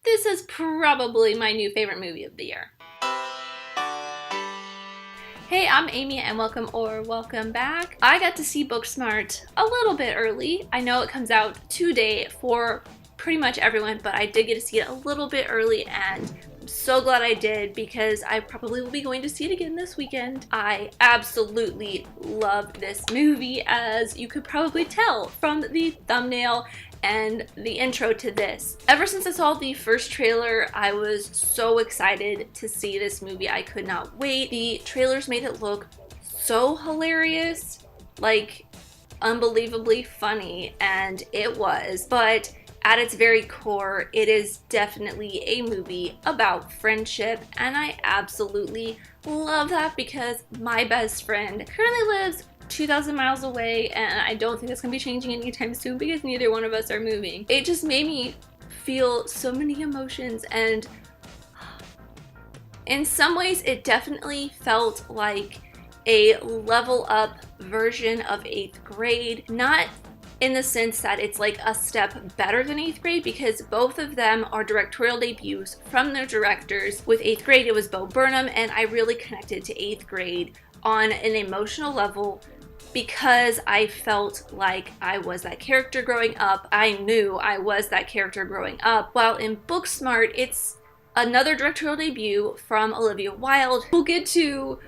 This is probably my new favorite movie of the year. Hey, I'm Amy and welcome back. I got to see Booksmart a little bit early. I know it comes out today for pretty much everyone, but I did get to see it a little bit early and I'm so glad I did because I probably will be going to see it again this weekend. I absolutely loved this movie, as you could probably tell from the thumbnail and the intro to this. Ever since I saw the first trailer, I was so excited to see this movie. I could not wait. The trailers made it look so hilarious, like unbelievably funny, and it was. But at its very core, it is definitely a movie about friendship, and I absolutely love that because my best friend currently lives 2,000 miles away, and I don't think that's gonna be changing anytime soon because neither one of us are moving. It just made me feel so many emotions, and in some ways it definitely felt like a level up version of 8th grade. Not in the sense that it's like a step better than 8th grade, because both of them are directorial debuts from their directors. With 8th grade, it was Bo Burnham, and I really connected to 8th grade on an emotional level because I felt like I was that character growing up. I knew I was that character growing up. While in Booksmart, it's another directorial debut from Olivia Wilde. We'll get to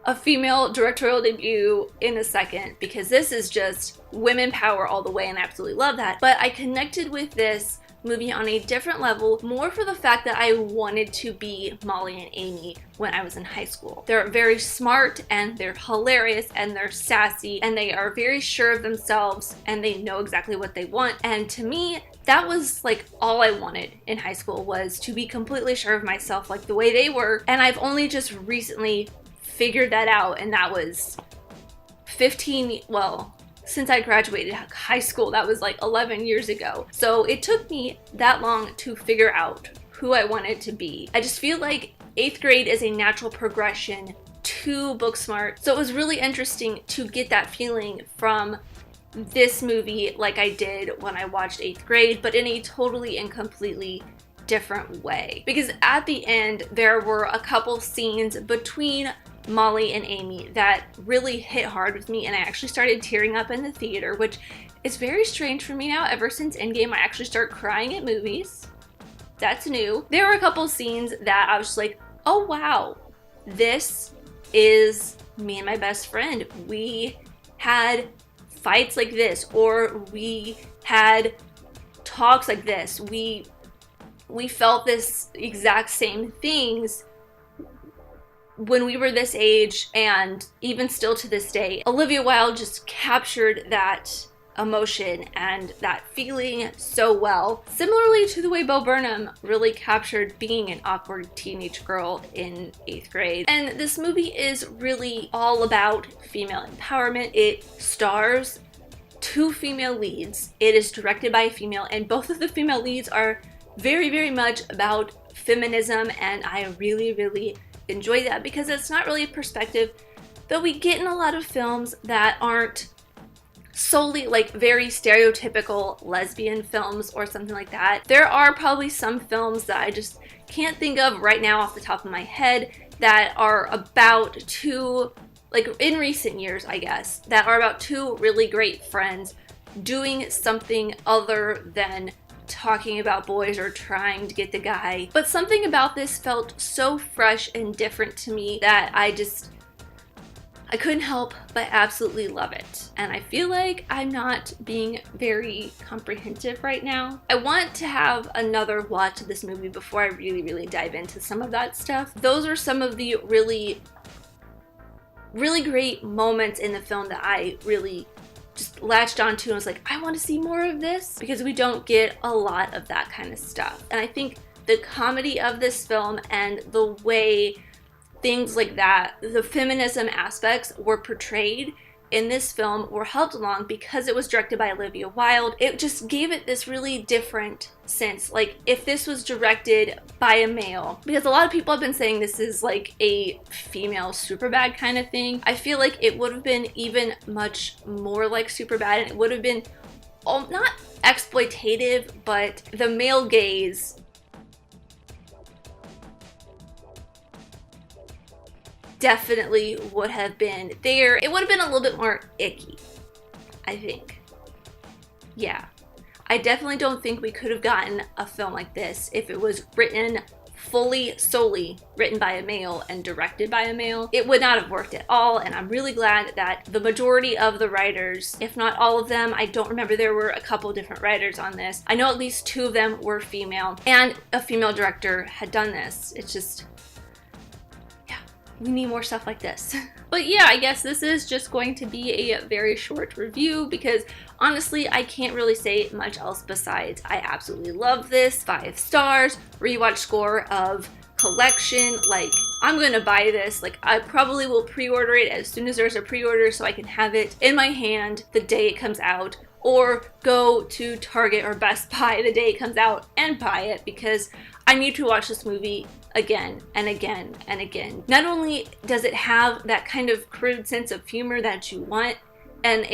a female directorial debut in a second because this is just women power all the way, and I absolutely love that. But I connected with this movie on a different level, more for the fact that I wanted to be Molly and Amy when I was in high school. They're very smart and they're hilarious and they're sassy and they are very sure of themselves and they know exactly what they want. And to me, that was like all I wanted in high school, was to be completely sure of myself like the way they were. And I've only just recently figured that out, and that was since I graduated high school, that was like 11 years ago. So it took me that long to figure out who I wanted to be. I just feel like 8th grade is a natural progression to Booksmart. So it was really interesting to get that feeling from this movie like I did when I watched 8th grade, but in a totally and completely different way. Because at the end, there were a couple scenes between Molly and Amy that really hit hard with me, and I actually started tearing up in the theater, which is very strange for me now. Ever since Endgame, I actually start crying at movies. That's new. There were a couple scenes that I was just like, oh wow, this is me and my best friend. We had fights like this, or we had talks like this. We felt this exact same things when we were this age, and even still to this day. Olivia Wilde just captured that emotion and that feeling so well, similarly to the way Bo Burnham really captured being an awkward teenage girl in 8th grade. And this movie is really all about female empowerment. It stars 2 female leads. It is directed by a female, and both of the female leads are very, very much about feminism, and I really enjoy that because it's not really a perspective that we get in a lot of films that aren't solely like very stereotypical lesbian films or something like that. There are probably some films that I just can't think of right now off the top of my head that are about 2, like in recent years I guess, that are about 2 really great friends doing something other than talking about boys or trying to get the guy. But something about this felt so fresh and different to me that I couldn't help but absolutely love it. And I feel like I'm not being very comprehensive right now. I want to have another watch of this movie before I really dive into some of that stuff. Those are some of the really great moments in the film that I really just latched onto and was like, I want to see more of this, because we don't get a lot of that kind of stuff. And I think the comedy of this film and the way things like that, the feminism aspects were portrayed in this film, were helped along because it was directed by Olivia Wilde. It just gave it this really different sense. Like if this was directed by a male, because a lot of people have been saying this is like a female Superbad kind of thing, I feel like it would have been even much more like Superbad, and it would have been not exploitative, but the male gaze definitely would have been there. It would have been a little bit more icky, I think. Yeah. I definitely don't think we could have gotten a film like this if it was written solely written by a male and directed by a male. It would not have worked at all, and I'm really glad that the majority of the writers, if not all of them, I don't remember, there were a couple different writers on this. I know at least 2 of them were female, and a female director had done this. It's just, yeah, we need more stuff like this. But yeah, I guess this is just going to be a very short review because honestly, I can't really say much else besides I absolutely love this. 5 stars, rewatch score of collection. Like, I'm gonna buy this. Like, I probably will pre-order it as soon as there's a pre-order so I can have it in my hand the day it comes out, or go to Target or Best Buy the day it comes out and buy it because I need to watch this movie again and again and again. Not only does it have that kind of crude sense of humor that you want, and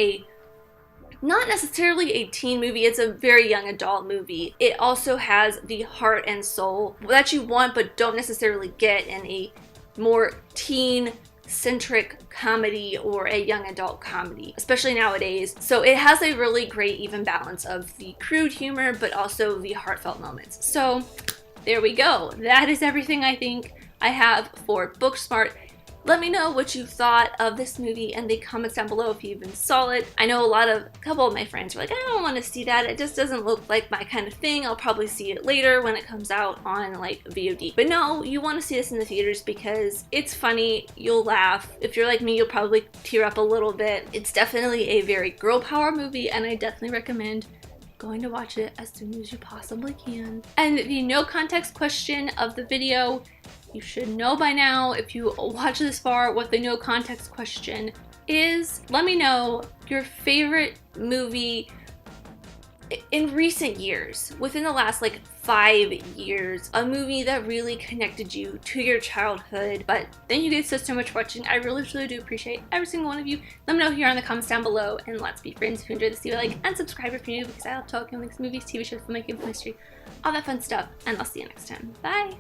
not necessarily a teen movie, it's a very young adult movie. It also has the heart and soul that you want but don't necessarily get in a more teen-centric comedy or a young adult comedy, especially nowadays. So it has a really great even balance of the crude humor but also the heartfelt moments. So there we go. That is everything I think I have for Booksmart. Let me know what you thought of this movie in the comments down below if you even saw it. I know a couple of my friends were like, I don't want to see that. It just doesn't look like my kind of thing. I'll probably see it later when it comes out on like VOD. But no, you want to see this in the theaters because it's funny. You'll laugh. If you're like me, you'll probably tear up a little bit. It's definitely a very girl power movie, and I definitely recommend going to watch it as soon as you possibly can. And the no context question of the video, you should know by now, if you watch this far, what the no context question is. Let me know your favorite movie in recent years, within the last like 5 years, a movie that really connected you to your childhood. But thank you guys so much for watching. I really do appreciate every single one of you. Let me know here in the comments down below, and let's be friends. If you enjoyed this video, like and subscribe if you're new, because I love talking like movies, TV shows, filmmaking, history, all that fun stuff. And I'll see you next time. Bye.